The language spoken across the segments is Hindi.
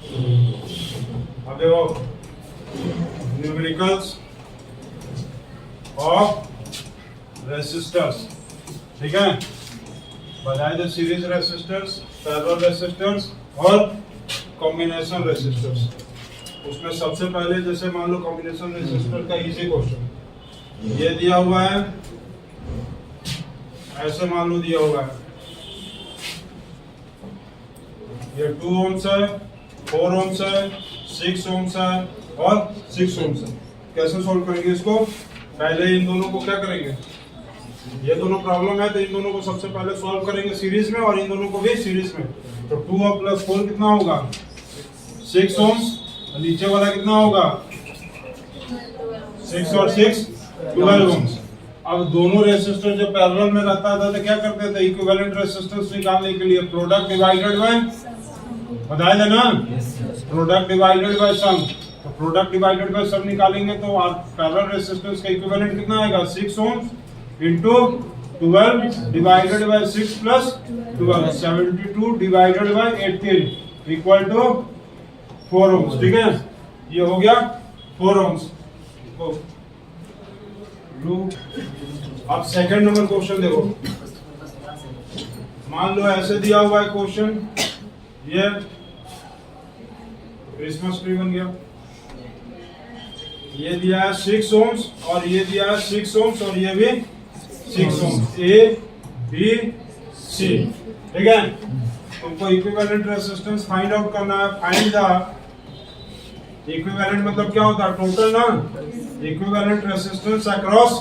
अब देखो न्यूमेरिकल्स ऑफ रेसिस्टर्स, ठीक है, बताए थे सीरीज रेसिस्टर्स, पैरेलल रेसिस्टर्स और कॉम्बिनेशन रेसिस्टर्स। उसमें सबसे पहले जैसे मान लो कॉम्बिनेशन रेसिस्टर का इजी क्वेश्चन, ये दिया हुआ है, ऐसे मान लो दिया हुआ है, ये 2 ohms है, 4 ohms है, 6 ohms है और 6 ohms है। कैसे सॉल्व करेंगे इसको? पहले इन दोनों को क्या करेंगे, ये दोनों प्रॉब्लम है तो इन दोनों को सबसे पहले सॉल्व करेंगे सीरीज में और इन दोनों को भी सीरीज में। तो 2 और प्लस 4 कितना होगा 6 ohms, नीचे वाला कितना होगा 6 और 6 12 ohms। अब दोनों रेसिस्टर जब पैरेलल में रहता था तो क्या करते थे, इक्विवेलेंट रेसिस्टेंस निकालने के लिए प्रोडक्ट डिवाइडेड बाय, बताया था ना, प्रोडक्ट डिवाइडेड बाय सम। तो प्रोडक्ट डिवाइडेड बाय सम निकालेंगे तो पैरेलल रेसिस्टेंस का इक्विवेलेंट कितना आएगा 6 ohms into 12 divided by 6 plus 12, 72 divided by 18 equal to 4 ohms, ठीक है, ये हो गया 4 ohms। अब सेकंड नंबर क्वेश्चन देखो, मान लो ऐसे दिया हुआ है क्वेश्चन, ये क्रिसमस ट्री बन गया, ये दिया है 6 ohms और ये दिया है 6 ohms और ये भी 6 ohms, A B C, ठीक है। तुमको इक्विवेलेंट रेसिस्टेंस फाइंड आउट करना है। फाइंड द इक्विवेलेंट मतलब क्या होता है, टोटल ना, इक्विवेलेंट रेसिस्टेंस अक्रॉस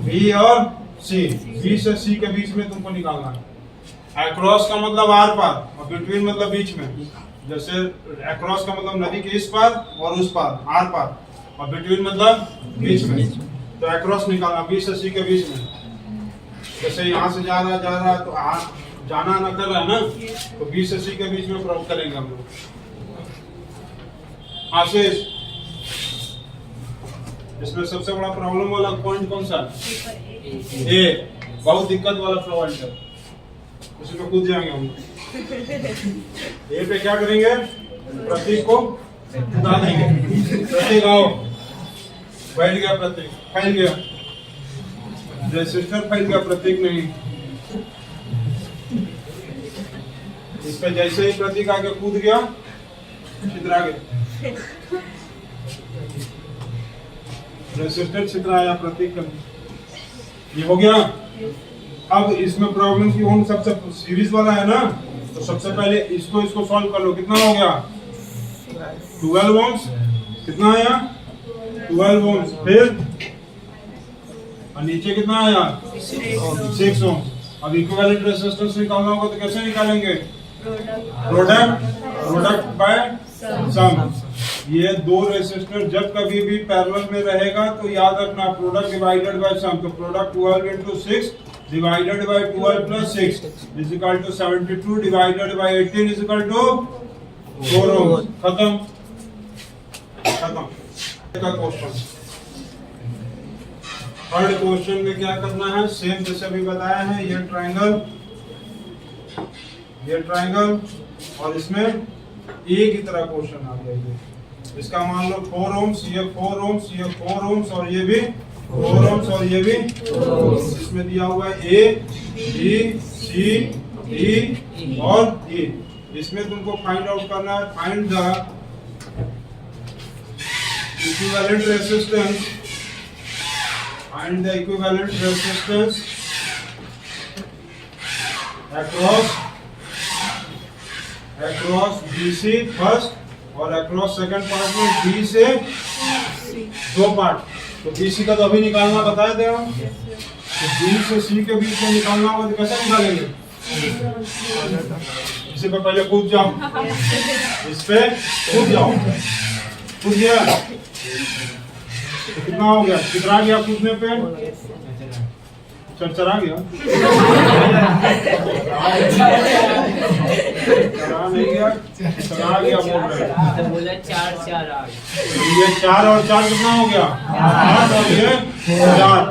B और C, B से C के बीच में तुमको निकालना है। अक्रॉस का मतलब आर पार और बिटवीन मतलब बीच में। जैसे अक्रॉस का मतलब नदी के इस पार और उस पार, आर पार, और बिटवीन मतलब बीच में। तो अक्रॉस निकालना B से C के बीच में। जैसे यहाँ से जा रहा है तो जाना ना कर रहा है ना, तो B से C के बीच में प्रॉब्लम करेंगे हम लोग। आशीष, इसमें सबसे बड़ा प्रॉब्लम वाला पॉइंट कौन सा है? ए, बहुत दिक्कत वाला पॉइंट है, उसी पे कूद जाएंगे हम। ए पे क्या करेंगे, प्रतीक को उड़ा देंगे। प्रतीक आओ, बैठ गया प्रतीक, फैल गया, रेसिस्टर फैल गया, प्रतीक नहीं। इस पे जैसे ही प्रतीक आगे कूद गया, छितरा गया, रेसिस्टर छितराया, प्रतीक का ये हो गया। अब इसमें प्रॉब्लम की ओन सबसे सीरीज वाला है ना, तो सबसे पहले इसको सॉल्व कर लो। कितना हो गया 12 ohms, कितना आया 12 ohms, फिर और नीचे कितना आया 6 ohms। अब इक्विवेलेंट रेसिस्टेंस निकालना होगा तो कैसे निकालेंगे, प्रोडक्ट बाय सम। ये दो रेसिस्टर जब कभी भी पैरेलल में रहेगा तो याद रखना प्रोडक्ट डिवाइडेड बाय सम। तो product 12 into 6 divided by 12 plus 6 is equal to 72 divided by 18 is equal to 4 ohms। खत्म का क्वेश्चन। थर्ड क्वेश्चन में क्या करना है, सेम जैसे अभी बताया है, ये ट्रायंगल और इसमें ए की तरह क्वेश्चन आ गया। ये इसका मान लो 4 ohms, ये 4 ohms, ये 4 ohms और ये भी 4 ohms और ये भी 4 ohms। इसमें दिया हुआ है A, B, C, D और E। इसमें तुमको फाइंड आउट करना है, find the equivalent resistance, find the equivalent resistance across BC first और अक्रॉस सेकंड पार्ट में B से 2 पार्ट। तो BC का तो अभी निकालना बताए थे हम, तो B से C के बीच में निकालना होगा तो कैसे निकालेंगे, इसी पे पहले कूद जाओ, इस पे कूद जाओ, कूद गया तो कितना हो गया, कितना गया कूदने पे, चरचरा गया, चरा नहीं गया, चरा गया बोल रहे हैं, तो बोला 4 आ गया। ये 4 और 4 कितना हो गया 8 और ये 4,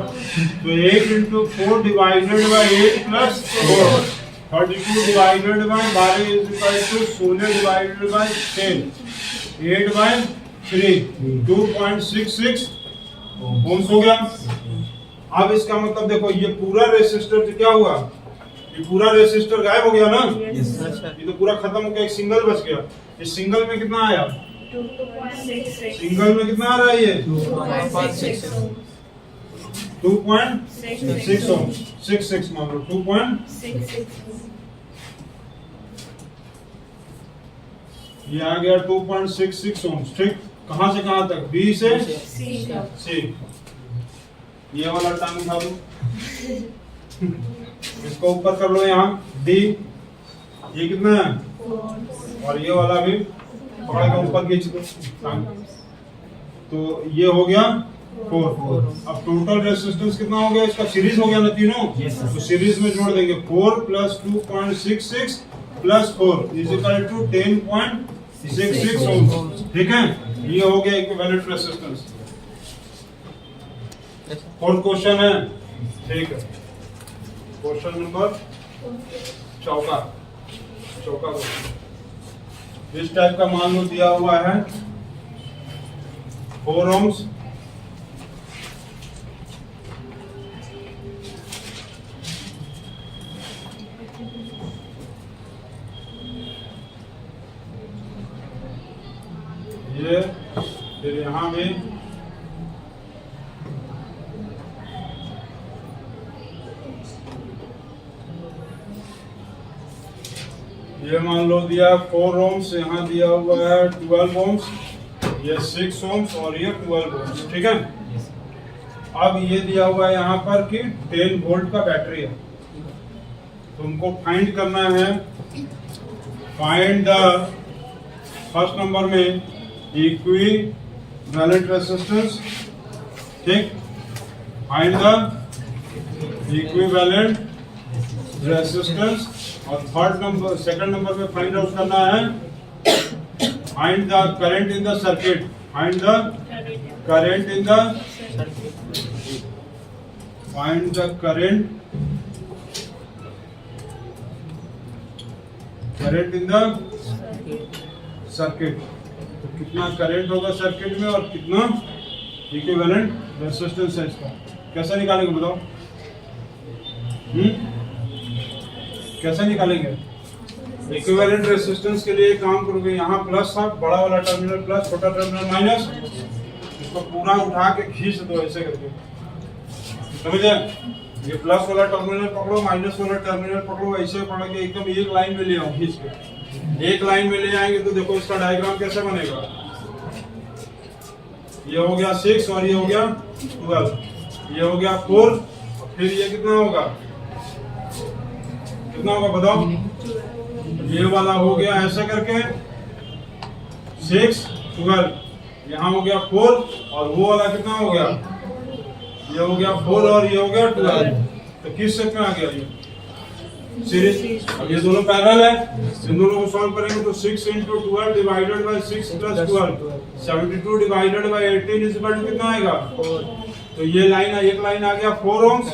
तो 8 into 4 divided by 8 plus 4 32 divided by 12 is equal to 16 divided by 10, 8 by 3, 2.66 ohms हो गया। अब इसका मतलब देखो ये पूरा रेसिस्टर क्या हुआ, ये पूरा रेसिस्टर गायब हो गया ना, ये तो पूरा खत्म हो गया, एक सिंगल बच गया। इस सिंगल में कितना आया, सिंगल में कितना आ रहा है ये 2.66 ओम, 66 मान लो 2.66, ये आ गया 2.66 ओम। ठीक, कहां से कहां तक, बी से सी। ये वाला टांग उठा दो, इसको ऊपर कर लो यहाँ डी, ये कितना है, और ये वाला भी पकड़ के ऊपर खींच दो टांग, तो ये हो गया 4। अब टोटल रेजिस्टेंस कितना हो गया इसका, सीरीज हो गया ना तीनों, तो सीरीज में जोड़ देंगे 4 plus 2.66 plus 4 is equal to 10.66 ohm. ठीक है, ये हो गया इक्विवेलेंट रेजिस्टेंस। फोर्थ क्वेश्चन है, ठीक है, क्वेश्चन नंबर चौका क्वेश्चन इस टाइप का मान लो दिया हुआ है 4 ohms, ये फिर यहां भी ये मान लो दिया 4 ohms, यहाँ दिया हुआ है 12 ohms, ये 6 ohms और ये 12 ohms। ठीक है, अब ये दिया हुआ है यहाँ पर कि 10 वोल्ट का बैटरी है, तुमको फाइंड करना है, फाइंड द फर्स्ट नंबर में इक्विवेलेंट रेजिस्टेंस। ठीक, फाइंड द इक्विवेलेंट रेजिस्टेंस। और थर्ड नंबर, सेकंड नंबर में फाइंड आउट करना है find the current in the circuit, find the current in the find the current in the circuit. तो कितना करंट होगा सर्किट में और कितना इक्विवेलेंट रेजिस्टेंस है इसका, कैसे निकालेंगे बताओ? कैसे निकालेंगे? इक्विवेलेंट रेजिस्टेंस के लिए काम करोगे, यहाँ प्लस था, बड़ा वाला टर्मिनल प्लस, छोटा टर्मिनल माइनस, इसको पूरा उठा के खींच दो ऐसे करके, समझे? ये प्लस वाला टर्मिनल पकड़ो, माइनस वाला टर्मिनल पकड़ो, ऐसे पकड़ के एकदम एक लाइन में ले आओ, खींच के एक लाइन में ले आएंगे तो देखो इसका डायग्राम कैसे बनेगा। ये हो गया 6 और ये हो गया 12, ये हो गया 4, और फिर ये कितना होगा, कितना होगा बताओ? ये वाला हो गया ऐसा करके 6 12, यहाँ हो गया 4 और वो वाला कितना हो गया, ये हो गया 4 और ये हो गया 12। तो किस सेट में आ गया ये सीरीज। अब ये दोनों पैरेलल है, इन दोनों को सॉल्व करेंगे तो 6 into 12 divided by 6 plus 12 72 divided by 18 is equal to कितना आएगा 4। तो ये लाइन, एक लाइन आ गया 4 ohms,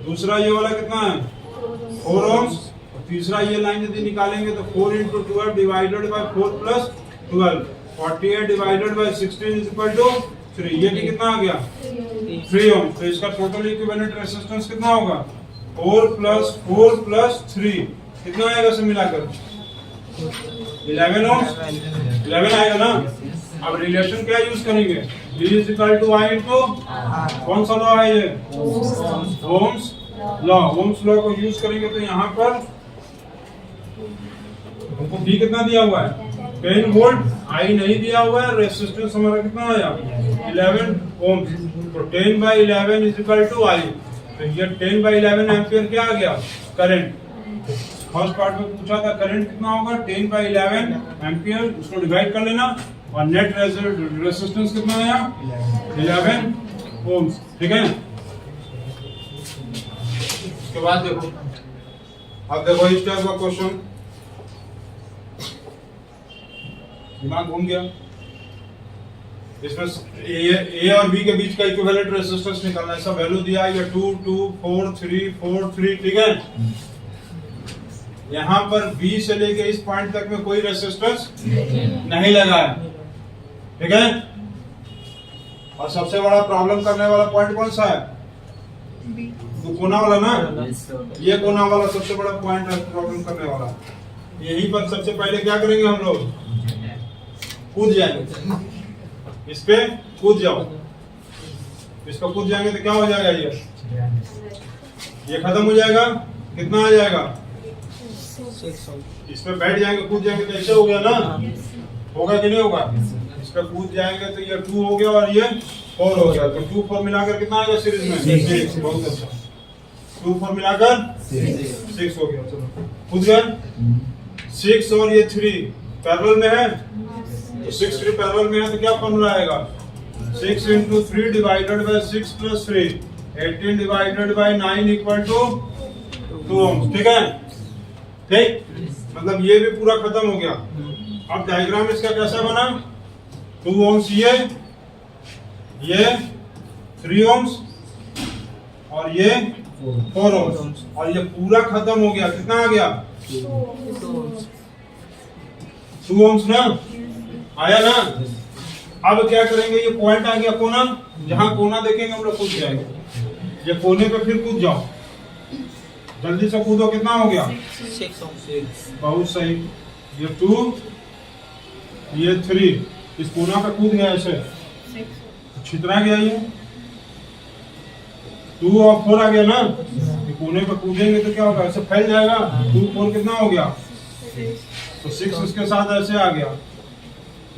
दूसरा ये वाला कितना है 4 ohms, और तीसरा ये लाइन यदि निकालेंगे तो 4 into 12 divided by 4 plus 12 48 divided by 16 is equal to 3। ये भी कितना आ गया 3 ohms। तो इसका टोटल इक्विवेलेंट रेजिस्टेंस कितना होगा 4 plus 3 कितना आएगा सब मिलाकर 11 ohms, 11 आएगा ना। अब रिलेशन क्या यूज करेंगे, V is equal to I into कौन सा लॉ है ये, ओम्स लॉ। ओम्स लॉ को यूज करेंगे तो यहाँ पर हमको V कितना दिया हुआ है 10 वोल्ट, I नहीं दिया हुआ है, रेजिस्टेंस हमारा कितना आया 11 ohms। तो 10 by 11 is equal to I। तो ये 10 by 11 एम्पियर क्या आ गया करंट। फर्स्ट पार्ट में पूछा था करंट कितना होगा 10 by 11 एम्पियर, उसको डिवाइड कर लेना और नेट रेजिस्टेंस कितना आया 11 ohms। ठीक है, उसके बाद देखो, अब देखो इस टाइप का क्वेश्चन, दिमाग घूम गया, इसमें ए और बी के बीच का इक्विवेलेंट रेजिस्टेंस निकालना है। ऐसा वैल्यू दिया है 2 2 4 3 4 3। ठीक है, यहाँ पर बी से लेके इस पॉइंट तक में कोई रेसिस्टेंस नहीं लगा है, ठीक है। और सबसे बड़ा प्रॉब्लम करने वाला पॉइंट कौन सा है? तो कोना वाला ना, ये कोना वाला सबसे बड़ा पॉइंट है प्रॉब्लम करने वाला। यहीं पर सबसे पहले क्या करेंगे हम लोग? कूद जाएंगे, इस पे कूद जाओ, इस पे कूद जाएंगे तो क्या हो जाएगा? ये खत्म हो जाएगा, कितना आ जाएगा? इस पे बैठ जाएंगे, कूद जाएंगे तो ऐसे हो गया ना, होगा कि नहीं होगा? इस पे कूद जाएंगे तो ये 2 हो गया और ये 4 हो गया, तो 2 4 मिलाकर कितना आएगा सीरीज में? 6। बहुत अच्छा, 2 4 मिलाकर 6 हो गया। चलो कूद गए। 6 और ये 3 पैरेलल में है, तो 6 3 पैरेलल में है तो क्या फॉर्मूला आएगा? 6 into 3 divided by 6 plus 3, 18 divided by 9 equal to 2 ohms, ठीक है। ठीक, मतलब ये भी पूरा खत्म हो गया। अब डायग्राम इसका कैसा बना? 2 ohms ये 3 ohms और ये 4 ohms, और ये पूरा खत्म हो गया। कितना आ गया? 2 ohms ना, आया ना। अब क्या करेंगे? ये पॉइंट आ गया कोना, जहां कोना देखेंगे हम लोग कूद जाएंगे। ये कोने पे फिर कूद जाओ, जल्दी से कूदो। कितना हो गया? 6। बहुत सही। ये 2 ये 3, इस कोना पे कूद गया ऐसे, छितरा गया ये 2 और 4 आ गया ना। ये कोने पे कूदेंगे तो क्या होगा? ऐसे फैल जाएगा। 2 4 कितना हो गया? तो 6 इसके साथ ऐसे आ गया।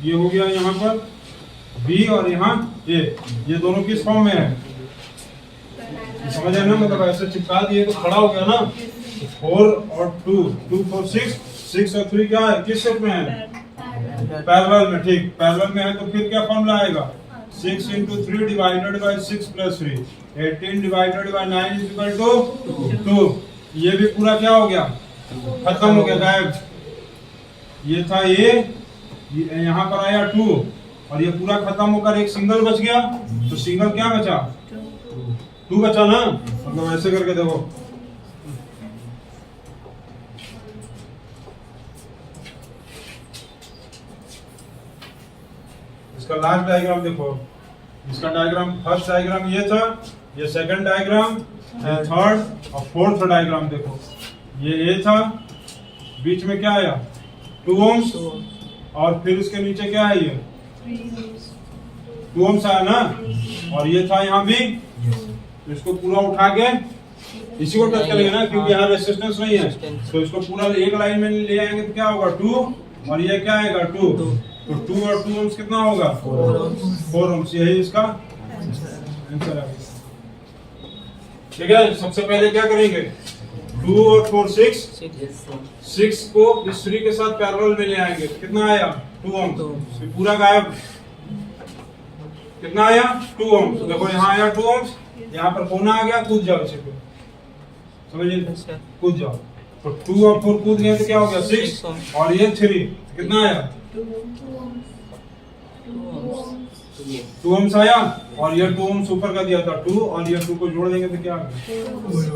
ये हो गया यहाँ पर बी और यहाँ ये दोनों किस फॉर्म में है? समझ आए ना, मतलब ऐसे चिपका दिए तो खड़ा हो गया ना। 4 और 2 2 4 6 और 3 क्या है? किस शेप में है? पैरेलल में। ठीक, पैरेलल में है तो फिर क्या फॉर्मूला आएगा? 6 into 3 divided by 6 plus 3, 18 divided by 9 is equal to 2। ये भी पूरा क्या हो गया? खत्म हो गया, गायब। ये था ये यहाँ पर आया 2 और ये पूरा खत्म होकर एक सिंगल बच गया, तो सिंगल क्या बचा? 2 बचा ना। मतलब ऐसे करके देखो, इसका लास्ट डायग्राम देखो। इसका डायग्राम, फर्स्ट डायग्राम ये था, ये सेकंड डायग्राम, थर्ड और फोर्थ डायग्राम देखो। ये ए था, बीच में क्या आया? 2 ohms, और फिर इसके नीचे क्या है? ये 2 ohms आया ना। और ये था यहाँ भी, तो इसको पूरा उठा के इसी को टच करेंगे ना, क्योंकि यहाँ रेजिस्टेंस नहीं है। तो इसको पूरा एक लाइन में ले आएंगे तो क्या होगा? 2 और ये क्या आएगा? 2। तो 2 और 2 ohms कितना होगा? 4 ohms। यही इसका आंसर है। ठीक है, सबसे पहले क्या करेंगे? 2 और 4 6 को इस 3 के साथ पैरेलल में ले आएंगे। कितना आया? 2 ohms। पूरा गायब। कितना आया? 2 ohms। देखो यहाँ आया 2 ohms, यहाँ पर कोना आ गया, कूद जाओ इसे पे, समझिए, कूद जाओ। तो 2 और 4 कूद गए तो क्या हो गया? 6 और ये 3, कितना आया? 2 ohms आया, और ये 2 ohms ऊपर का दिया था 2, और ये 2 को जोड़ देंगे तो क्या आ गया?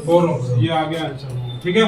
4 ohms। ये आ गया आंसर, ठीक है।